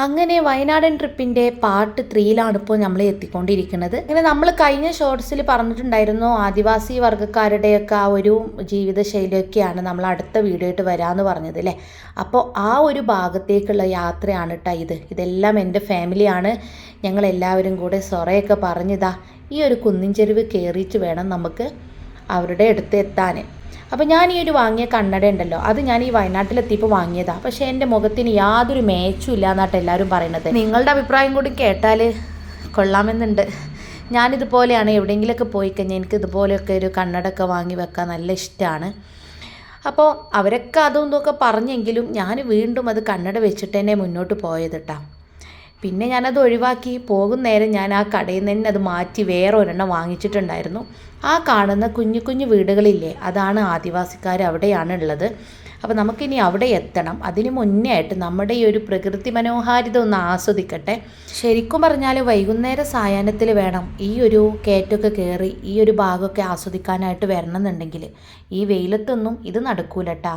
അങ്ങനെ വയനാടൻ ട്രിപ്പിൻ്റെ പാർട്ട് 3യിലാണ് ഇപ്പോൾ നമ്മൾ എത്തിക്കൊണ്ടിരിക്കുന്നത്. ഇങ്ങനെ നമ്മൾ കഴിഞ്ഞ ഷോർട്സിൽ പറഞ്ഞിട്ടുണ്ടായിരുന്നു ആദിവാസി വർഗ്ഗക്കാരുടെയൊക്കെ ആ ഒരു ജീവിതശൈലിയൊക്കെയാണ് നമ്മൾ അടുത്ത വീഡിയോ ആയിട്ട് വരാമെന്ന് പറഞ്ഞത് അല്ലേ. അപ്പോൾ ആ ഒരു ഭാഗത്തേക്കുള്ള യാത്രയാണ് കേട്ടോ ഇതെല്ലാം എൻ്റെ ഫാമിലിയാണ്. ഞങ്ങളെല്ലാവരും കൂടെ സൊറയൊക്കെ പറഞ്ഞിതാ ഈ ഒരു കുന്നിൻ ചെരുവ് കയറിയിട്ട് വേണം നമുക്ക് അവരുടെ അടുത്ത് എത്താൻ. അപ്പോൾ ഞാൻ ഈ ഒരു വാങ്ങിയ കണ്ണട ഉണ്ടല്ലോ, അത് ഞാൻ ഈ വയനാട്ടിലെത്തിയപ്പോൾ വാങ്ങിയതാണ്. പക്ഷേ എൻ്റെ മുഖത്തിന് യാതൊരു മേച്ചും ഇല്ല എന്നാട്ട് എല്ലാവരും പറയുന്നത്. നിങ്ങളുടെ അഭിപ്രായം കൂടി കേട്ടാൽ കൊള്ളാമെന്നുണ്ട്. ഞാനിതുപോലെയാണ് എവിടെയെങ്കിലുമൊക്കെ പോയി കഴിഞ്ഞാൽ എനിക്ക് ഇതുപോലെയൊക്കെ ഒരു കണ്ണടയൊക്കെ വാങ്ങി വെക്കാൻ നല്ല ഇഷ്ടമാണ്. അപ്പോൾ അവരൊക്കെ അതും ഇതൊക്കെ പറഞ്ഞെങ്കിലും ഞാൻ വീണ്ടും അത് കണ്ണട വെച്ചിട്ട് തന്നെ മുന്നോട്ട് പോയത് കേട്ടോ. പിന്നെ ഞാനത് ഒഴിവാക്കി പോകും നേരം ഞാൻ ആ കടയിൽ നിന്ന് തന്നെ അത് മാറ്റി വേറെ ഒരെണ്ണം വാങ്ങിച്ചിട്ടുണ്ടായിരുന്നു. ആ കാണുന്ന കുഞ്ഞു കുഞ്ഞു വീടുകളില്ലേ, അതാണ് ആദിവാസിക്കാർ അവിടെയാണ് ഉള്ളത്. അപ്പോൾ നമുക്കിനി അവിടെ എത്തണം. അതിന് മുന്നേ ആയിട്ട് നമ്മുടെ ഈ ഒരു പ്രകൃതി മനോഹാരിത ഒന്ന് ആസ്വദിക്കട്ടെ. ശരിക്കും പറഞ്ഞാൽ വൈകുന്നേരം സായാഹ്നത്തിൽ വേണം ഈ ഒരു കയറ്റമൊക്കെ കയറി ഈ ഒരു ഭാഗമൊക്കെ ആസ്വദിക്കാനായിട്ട് വരണം എന്നുണ്ടെങ്കിൽ ഈ വെയിലത്തൊന്നും ഇത് നടക്കൂലട്ടാ.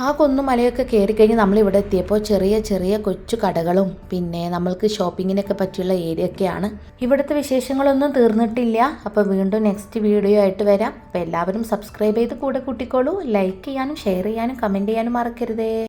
ആ കുന്നുമലയൊക്കെ കയറിക്കഴിഞ്ഞ് നമ്മളിവിടെ എത്തിയപ്പോൾ ചെറിയ ചെറിയ കൊച്ചു കടകളും പിന്നെ നമ്മൾക്ക് ഷോപ്പിങ്ങിനൊക്കെ പറ്റിയുള്ള ഏരിയയൊക്കെയാണ്. ഇവിടുത്തെ വിശേഷങ്ങളൊന്നും തീർന്നിട്ടില്ല. അപ്പോൾ വീണ്ടും നെക്സ്റ്റ് വീഡിയോ ആയിട്ട് വരാം. അപ്പോൾ എല്ലാവരും സബ്സ്ക്രൈബ് ചെയ്ത് കൂടെ കൂട്ടിക്കോളൂ. ലൈക്ക് ചെയ്യാനും ഷെയർ ചെയ്യാനും കമൻറ്റ് ചെയ്യാനും മറക്കരുതേ.